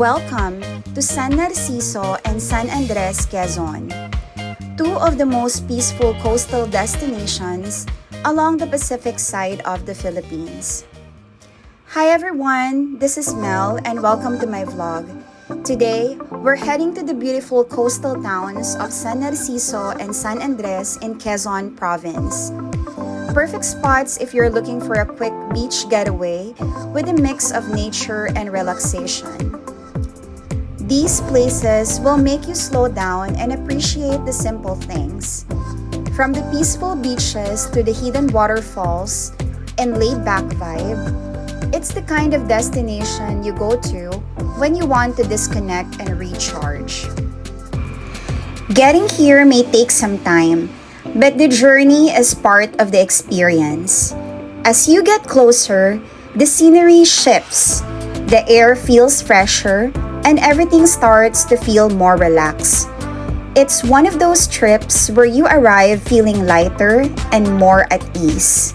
Welcome to San Narciso and San Andres, Quezon, two of the most peaceful coastal destinations along the Pacific side of the Philippines. Hi everyone, this is Mel and welcome to my vlog. Today, we're heading to the beautiful coastal towns of San Narciso and San Andres in Quezon Province. Perfect spots if you're looking for a quick beach getaway with a mix of nature and relaxation. These places will make you slow down and appreciate the simple things. From the peaceful beaches to the hidden waterfalls and laid-back vibe, it's the kind of destination you go to when you want to disconnect and recharge. Getting here may take some time, but the journey is part of the experience. As you get closer, the scenery shifts, the air feels fresher, and everything starts to feel more relaxed. It's one of those trips where you arrive feeling lighter and more at ease.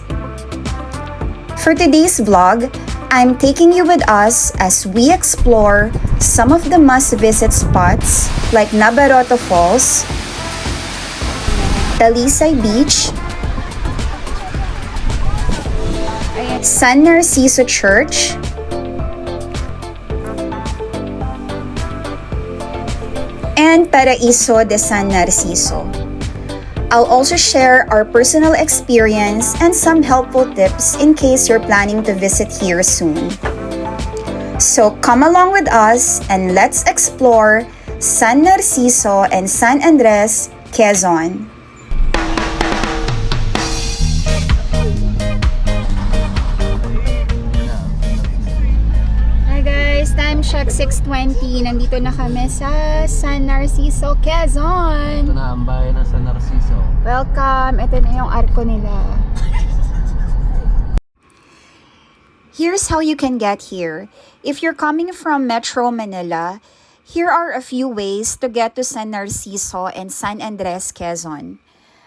For today's vlog, I'm taking you with us as we explore some of the must-visit spots like Nabaroto Falls, Talisay Beach, San Narciso Church, and Paraiso de San Narciso. I'll also share our personal experience and some helpful tips in case you're planning to visit here soon. So come along with us and let's explore San Narciso and San Andres, Quezon. Time check 6:20. Nandito na kami sa San Narciso, Quezon. Ito na ang bayan ng San Narciso. Welcome. Ito na yung arko nila. Here's how you can get here. If you're coming from Metro Manila, here are a few ways to get to San Narciso and San Andres, Quezon.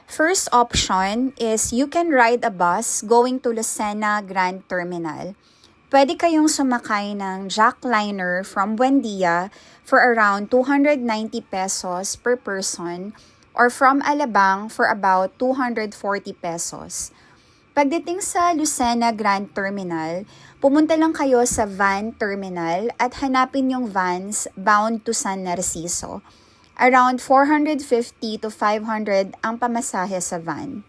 First option is you can ride a bus going to Lucena Grand Terminal. Pwede kayong sumakay ng jackliner from Buendia for around 290 pesos per person or from Alabang for about 240 pesos. Pagdating sa Lucena Grand Terminal, pumunta lang kayo sa van terminal at hanapin yung vans bound to San Narciso. Around 450 to 500 ang pamasahe sa van.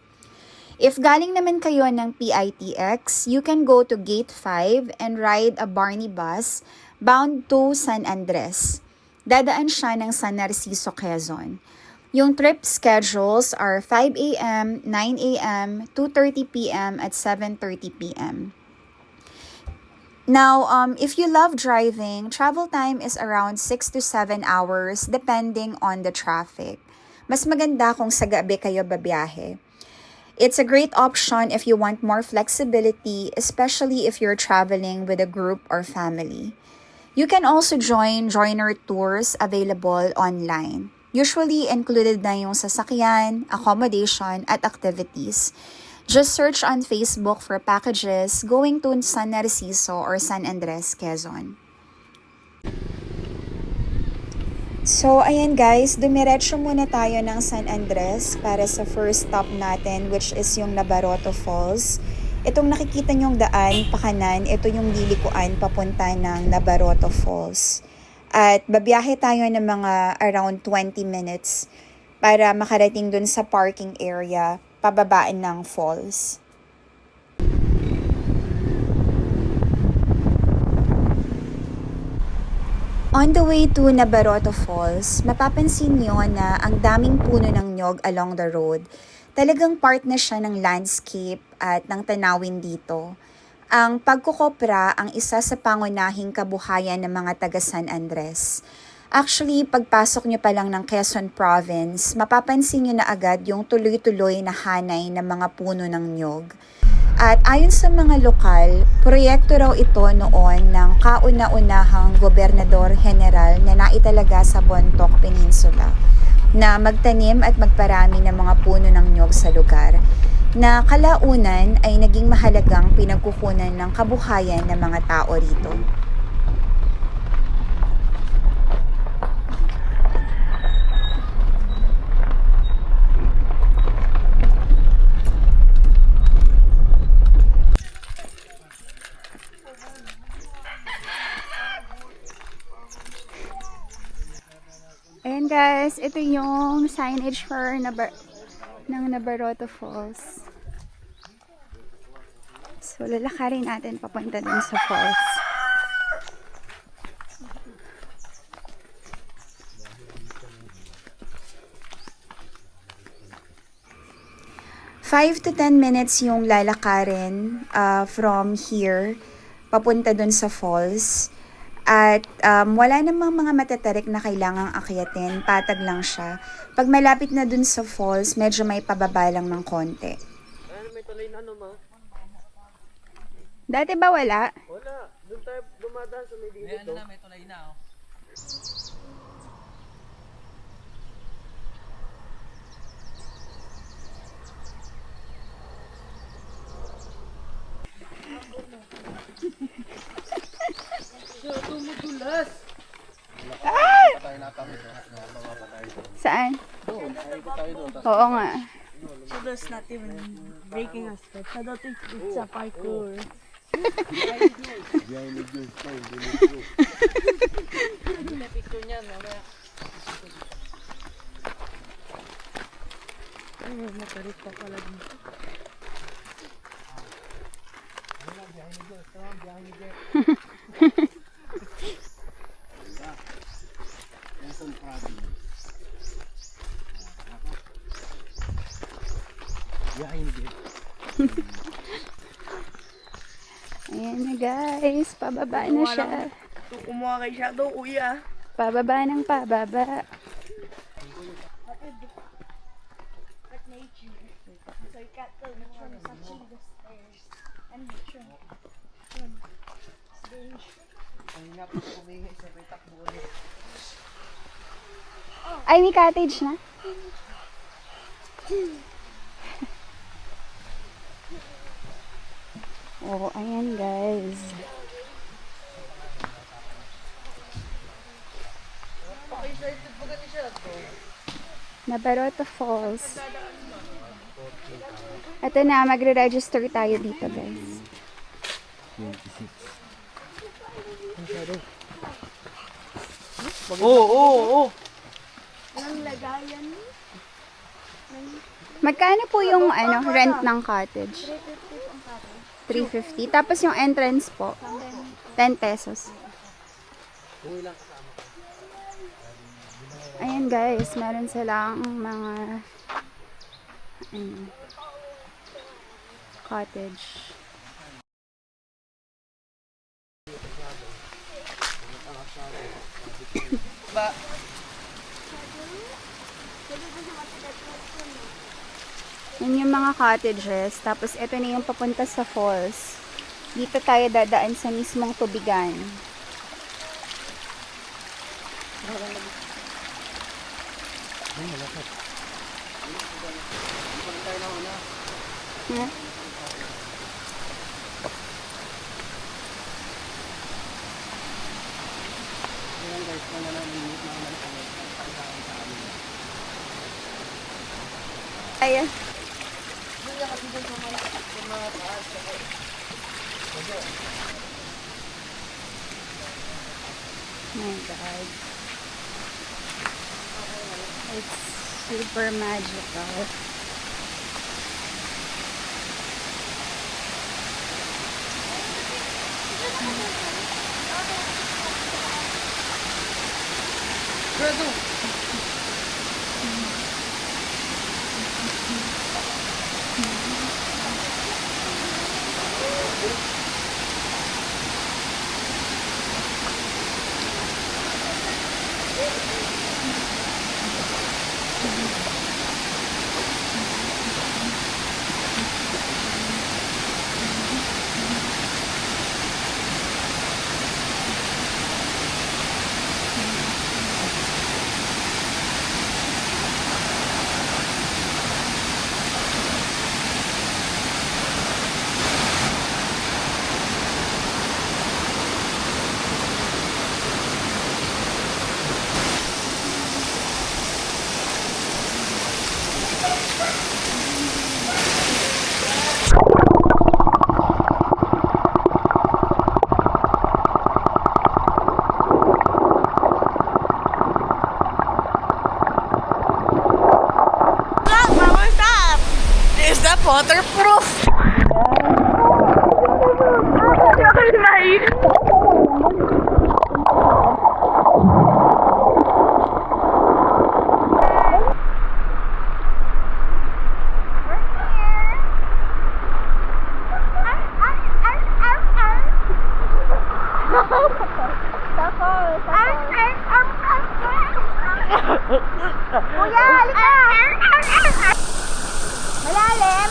If galing naman kayo ng PITX, you can go to Gate 5 and ride a Barney bus bound to San Andres. Dadaan siya ng San Narciso, Quezon. Yung trip schedules are 5 a.m., 9 a.m., 2:30 p.m., at 7:30 p.m. Now, if you love driving, travel time is around 6 to 7 hours depending on the traffic. Mas maganda kung sa gabi kayo babiyahe. It's a great option if you want more flexibility, especially if you're traveling with a group or family. You can also join joiner tours available online. Usually included na yung sasakyan, accommodation, at activities. Just search on Facebook for packages going to San Narciso or San Andres, Quezon. So, ayan guys, dumiretso muna tayo ng San Andres para sa first stop natin, which is yung Nabaroto Falls. Itong nakikita nyong daan, pakanan, ito yung lilikuan papunta ng Nabaroto Falls. At babiyahe tayo ng mga around 20 minutes para makarating dun sa parking area, pababaan ng falls. On the way to Nabaroto Falls, mapapansin nyo na ang daming puno ng nyog along the road. Talagang part na siya ng landscape at ng tanawin dito. Ang pagkukopra ang isa sa pangunahing kabuhayan ng mga taga San Andres. Actually, pagpasok nyo pa lang ng Quezon Province, mapapansin nyo na agad yung tuloy-tuloy na hanay ng mga puno ng nyog. At ayon sa mga lokal, proyekto raw ito noon ng kauna-unahang gobernador general na naitalaga sa Bontoc Peninsula na magtanim at magparami ng mga puno ng nyog sa lugar na kalaunan ay naging mahalagang pinag- pinagkukunan ng kabuhayan ng mga tao rito. guys, ito yung signage for ng Nabarrota Falls. So, lalakarin natin papunta dun sa falls. Five to 10 minutes yung lalakarin from here papunta dun sa falls. At wala namang mga matatarik na kailangang akyatin, patag lang siya. Pag malapit na dun sa falls, medyo may pababa lang ng konti. May tulay na ano, ma? Dati ba wala? Wala. Doon tayo dumadaan sa may dito. May ano na, may tulay na, oh. Tumutulas. Ah! Saan? Oo nga. So that's not even breaking a step. I don't think it's a parkour. Picture niyan, mamaya. Ay, matarik pa pala dito. Ayan na guys, pababa na siya. Kumuha kay Shadow, kuya. Pababa ng pababa. Ay, may cottage na. Oh, ayan guys. Nabarrota Falls. Ito na, magre-register tayo dito guys. 26. Oo. Ang lagayan. Magkano po yung rent ng cottage? 350. Tapos yung entrance po, 10 pesos. Ayan guys, meron silang mga cottage. Yan yung mga cottages. Tapos ito na yung papunta sa falls. Dito tayo dadaan sa mismong tubigan. Hmm? Ayan. My God. It's super magical. Waterproof! Kuya, halika! Malalim!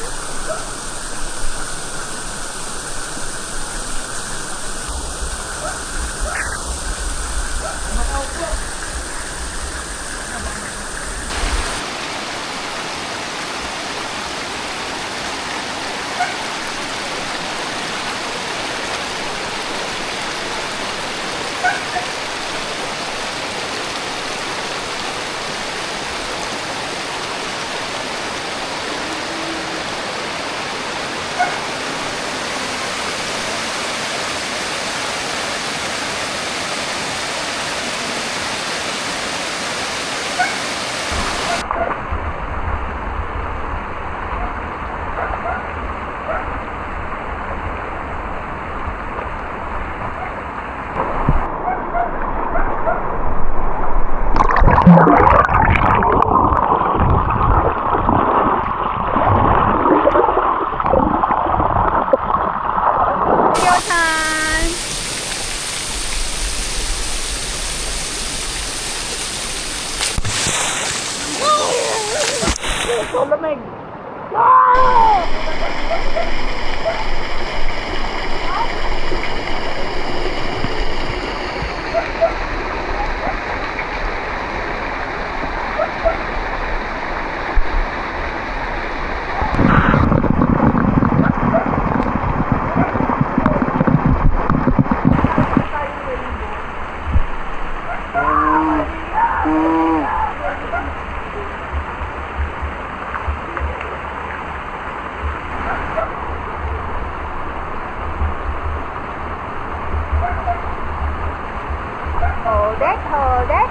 Hold it, hold it.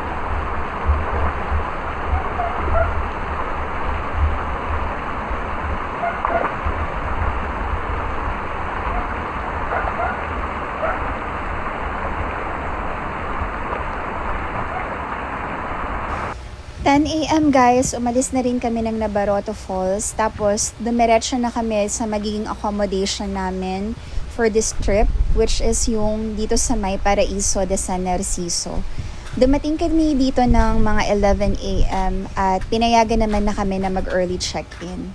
AM guys, umalis na rin kami ng Nabaroto Falls. Tapos, dumiretso na kami sa magiging accommodation namin for this trip, which is yung dito sa May Paraiso de San Narciso. Dumating kami dito ng mga 11 AM at pinayagan naman na kami na mag-early check-in.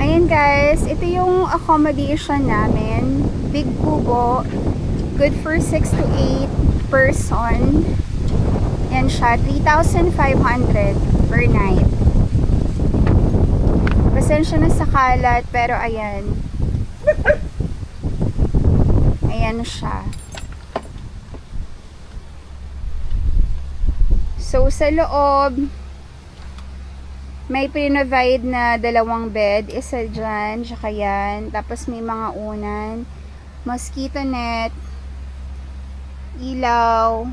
Ayan guys, ito yung accommodation namin. Big kubo, good for 6 to 8 person. Yan siya, 3,500 per night. Pasensya na sa kalat, pero ayan. Ayan siya. So, sa loob, may pre-provide na 2 bed. Isa dyan, tsaka yan. Tapos may mga unan, mosquito net, ilaw,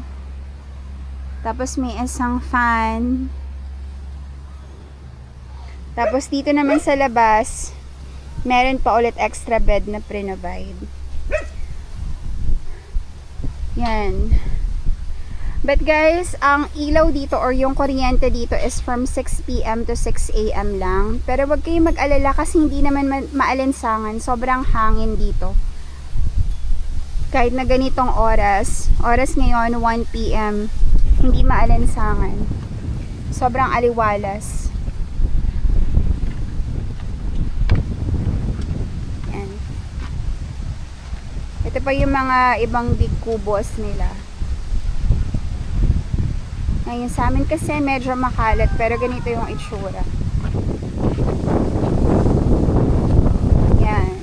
tapos may isang fan. Tapos dito naman sa labas, meron pa ulit extra bed na pre-provide. Yan. But guys, ang ilaw dito or yung kuryente dito is from 6 PM to 6 AM lang. Pero wag kayong mag-alala kasi hindi naman maalinsangan. Sobrang hangin dito. Kahit na ganitong oras ngayon 1 PM, hindi maalinsangan. Sobrang aliwalas. Yan. Ito pa yung mga ibang big kubos nila. Ngayon sa amin kasi medyo makalat, pero ganito yung itsura. Yan.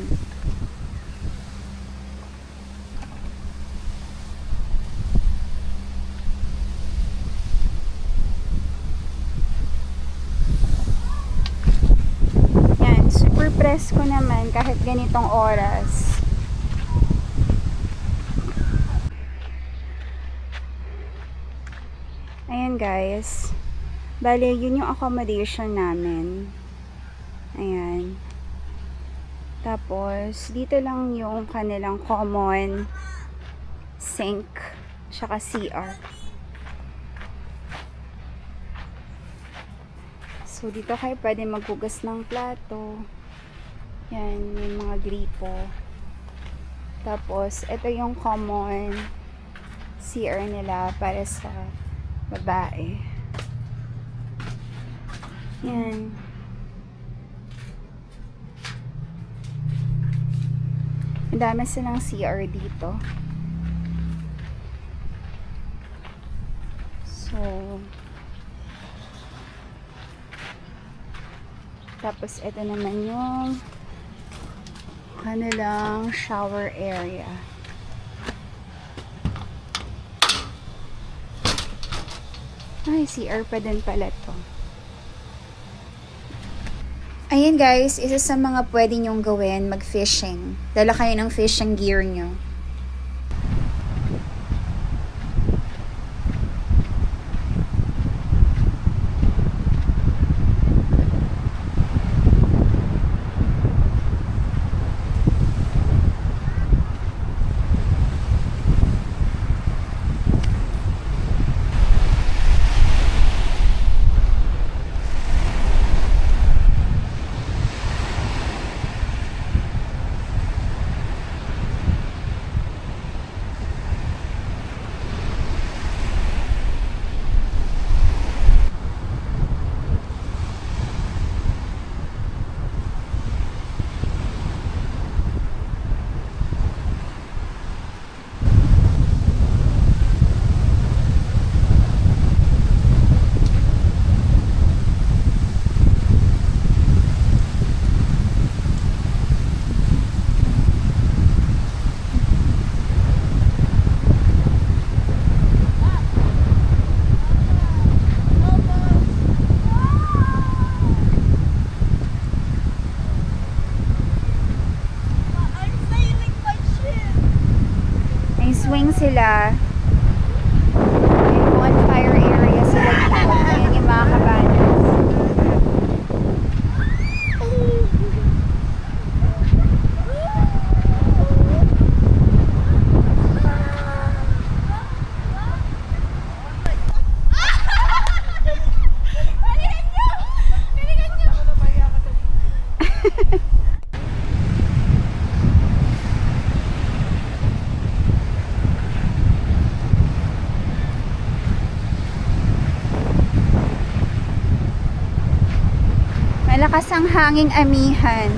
Super presko naman kahit ganitong oras. Ayan guys. Bale, yun yung accommodation namin. Ayan. Tapos, dito lang yung kanilang common sink, tsaka CR. So, dito kayo pwede maghugas ng plato. Yan, yung mga gripo. Tapos, ito yung common CR nila para sa babae. Yan. Ang dami silang CR dito. So, tapos ito naman yung kanilang shower area. Ay, CR pa din pala to. Ayan guys, isa sa mga pwede nyong gawin, mag-fishing. Dala kayo ng fishing gear nyo. May swing sila. May bonfire area sila dito. Ayan yung mga kabanas. Malakas ang hanging amihan.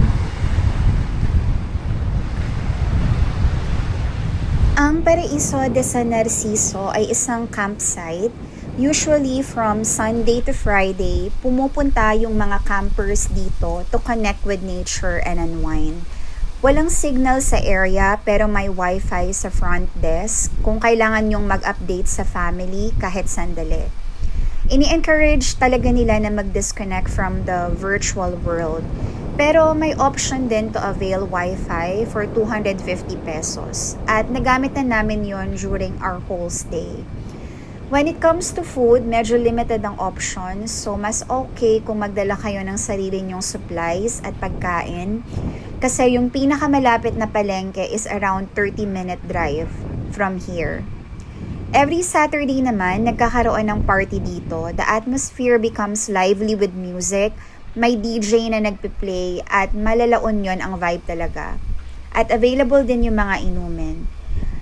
Ang Paraiso de San Narciso ay isang campsite. Usually from Sunday to Friday, pumupunta yung mga campers dito to connect with nature and unwind. Walang signal sa area pero may wifi sa front desk kung kailangan yung mag-update sa family kahit sandali. Ini-encourage talaga nila na mag-disconnect from the virtual world. Pero may option din to avail Wi-Fi for 250 pesos. At nagamit na namin yon during our whole stay. When it comes to food, medyo limited ang options. So mas okay kung magdala kayo ng sarili nyong supplies at pagkain. Kasi yung pinakamalapit na palengke is around 30-minute drive from here. Every Saturday naman, nagkakaroon ng party dito. The atmosphere becomes lively with music. May DJ na nagpe-play at malalaon yon ang vibe talaga. At available din yung mga inumin.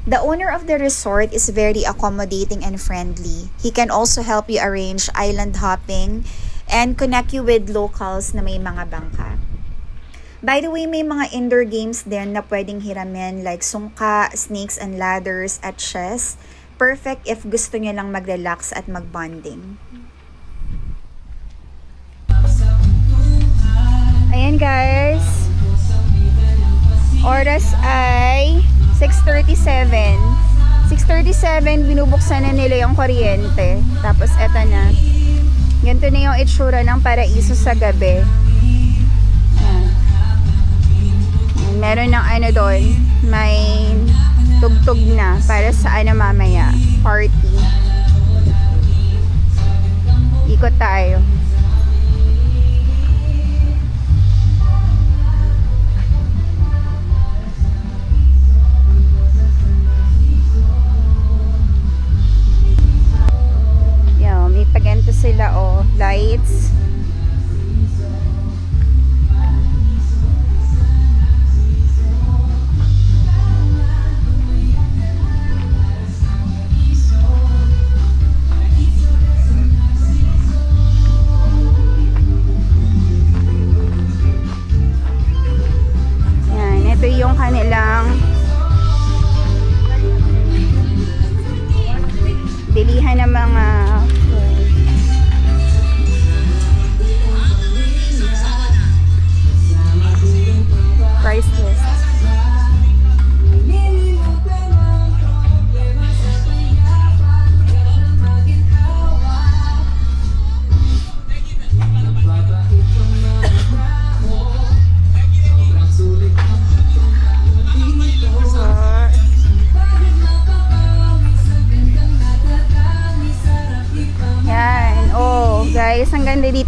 The owner of the resort is very accommodating and friendly. He can also help you arrange island hopping and connect you with locals na may mga bangka. By the way, may mga indoor games din na pwedeng hiramin like sungka, snakes and ladders at chess. Perfect if gusto nyo lang mag-relax at mag-bonding. Ayan guys. Oras ay 6:37. 6:37, binubuksan na nila yung kuryente. Tapos eto na. Ganito na yung itsura ng Paraiso sa gabi. Ayan. Meron ng ano doon. May tugtog na para sa ano mamaya. Party. Ikot tayo.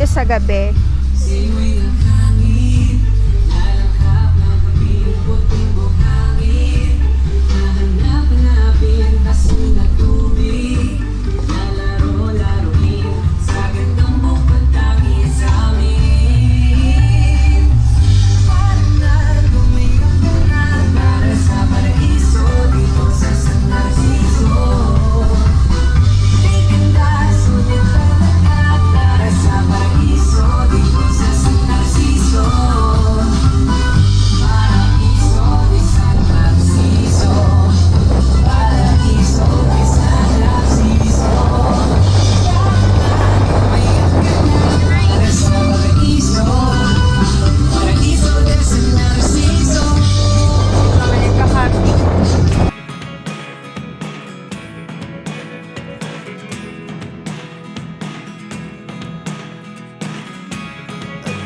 dito sa gabi.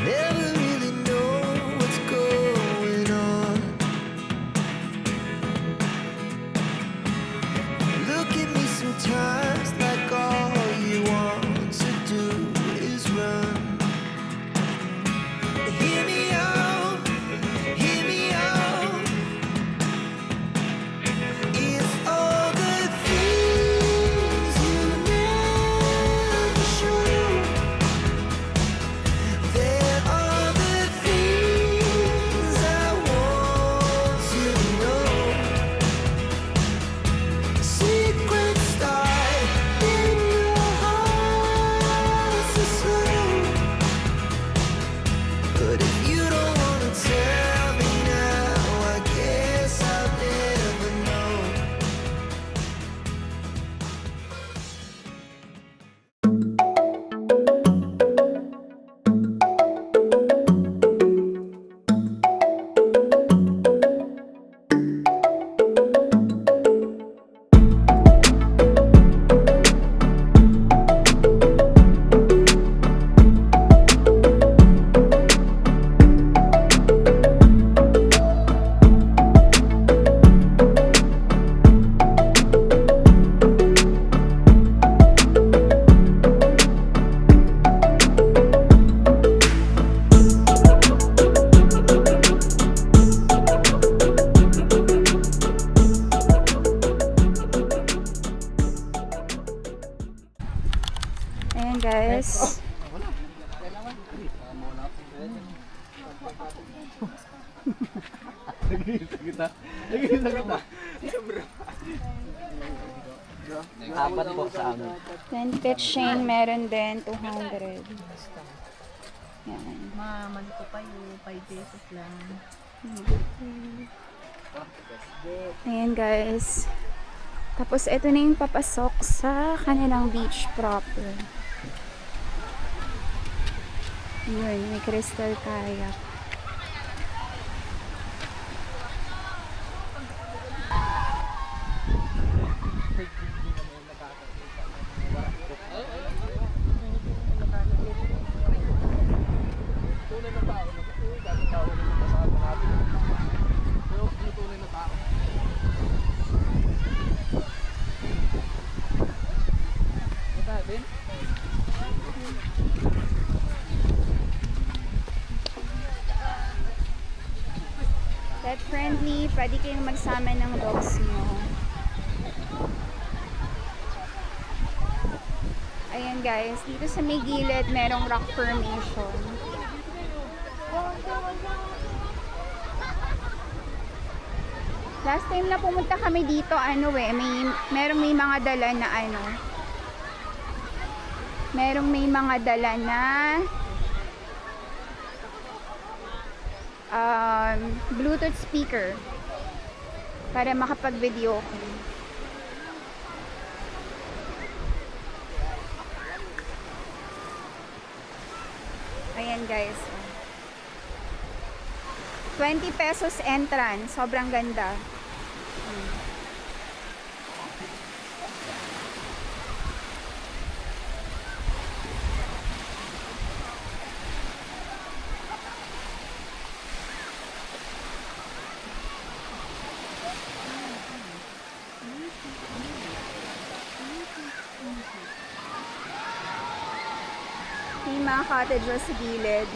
Never really know what's going on. Look at me sometimes like all you want to do is run. Hear me out, hear me out. It's all the things you never show. There are the things I want to know. Secrets start in your heart so slow. But if you don't wanna tell me now, I guess I'll never know. Ayan guys. Apat po sa amin. Then pitching, meron din 200. Yan. Mamali ko pa yung 5 pesos lang. Ayan guys. Tapos ito na yung papasok sa kanilang beach proper. Yun, may crystal kayak. Pet friendly, pwede kayong magsama ng dogs nyo. Ayan guys, dito sa may gilid merong rock formation. Last time na pumunta kami dito, may mga dala na may mga dala na Bluetooth speaker para makapag-video call. Ayan guys. 20 pesos entrance. Sobrang ganda. May mga mga cottages sa gilid.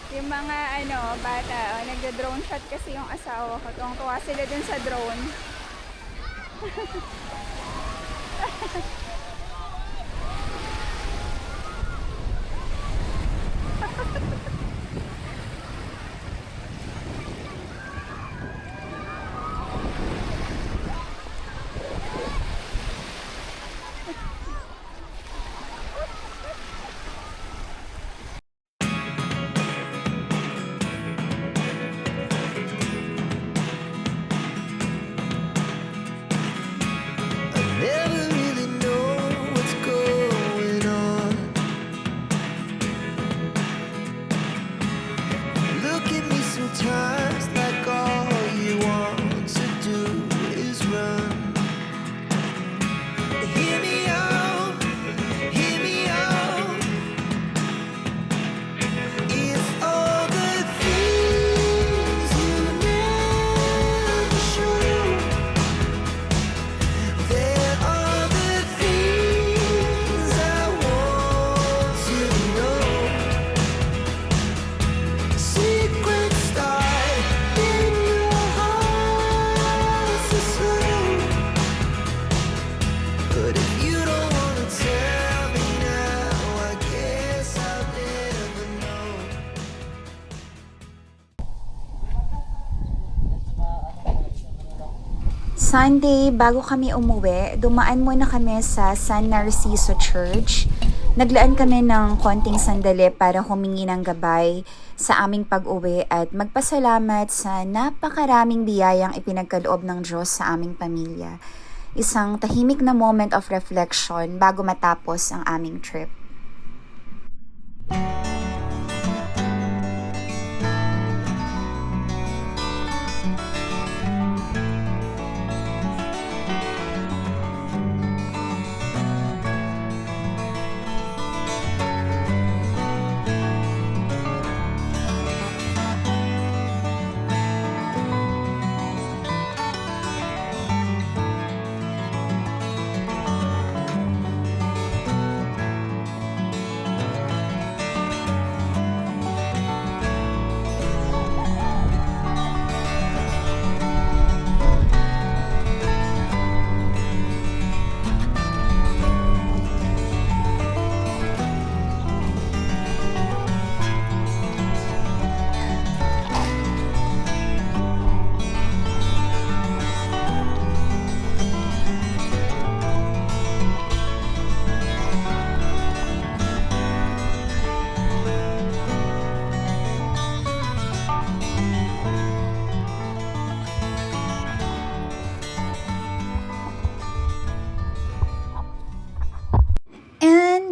Yung mga bata, nagda-drone shot kasi yung asawa ko. Tuwang-tuwa sila dun sa drone. I never really know what's going on. Look at me sometimes like all you want to do is run. Hear me out, hear me out. It's all the things you never show. There are the things I want to know. Secrets start in your heart so slow. But if you don't wanna tell me now, I guess I'll never know. Sunday, bago kami umuwi, dumaan muna kami sa San Narciso Church. Naglaan kami ng konting sandali para humingi ng gabay sa aming pag-uwi at magpasalamat sa napakaraming biyayang ipinagkaloob ng Diyos sa aming pamilya. Isang tahimik na moment of reflection bago matapos ang aming trip.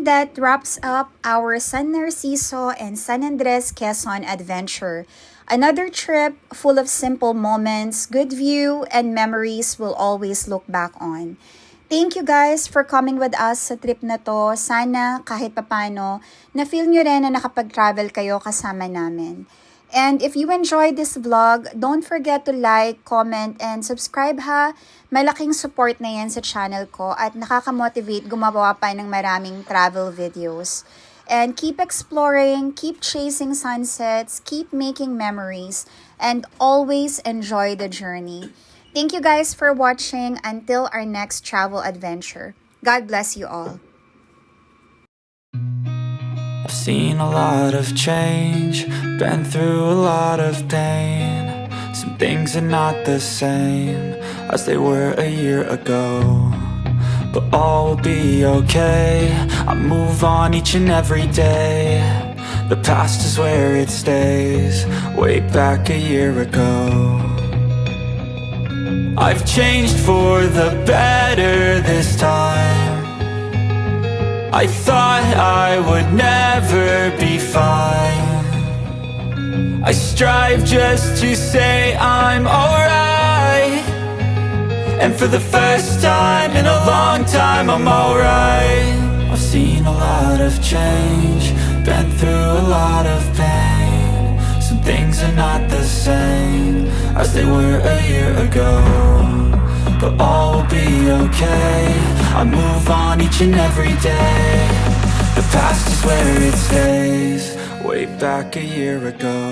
That wraps up our San Narciso and San Andres Quezon adventure. Another trip full of simple moments, good view, and memories we'll always look back on. Thank you guys for coming with us sa trip na to. Sana kahit papano, na-feel nyo rin na nakapag-travel kayo kasama namin. And if you enjoyed this vlog, don't forget to like, comment, and subscribe ha. Malaking support na yan sa channel ko at nakaka-motivate gumawa pa ng maraming travel videos. And keep exploring, keep chasing sunsets, keep making memories, and always enjoy the journey. Thank you guys for watching until our next travel adventure. God bless you all. I've seen a lot of change, been through a lot of pain. Some things are not the same as they were a year ago, but all will be okay. I move on each and every day. The past is where it stays, way back a year ago. I've changed for the better this time. I thought I would never be fine. I strive just to say I'm alright, and for the first time in a long time I'm alright. I've seen a lot of change, been through a lot of pain. Some things are not the same as they were a year ago, but all will be okay. I move on each and every day. The past is where it stays, way back a year ago.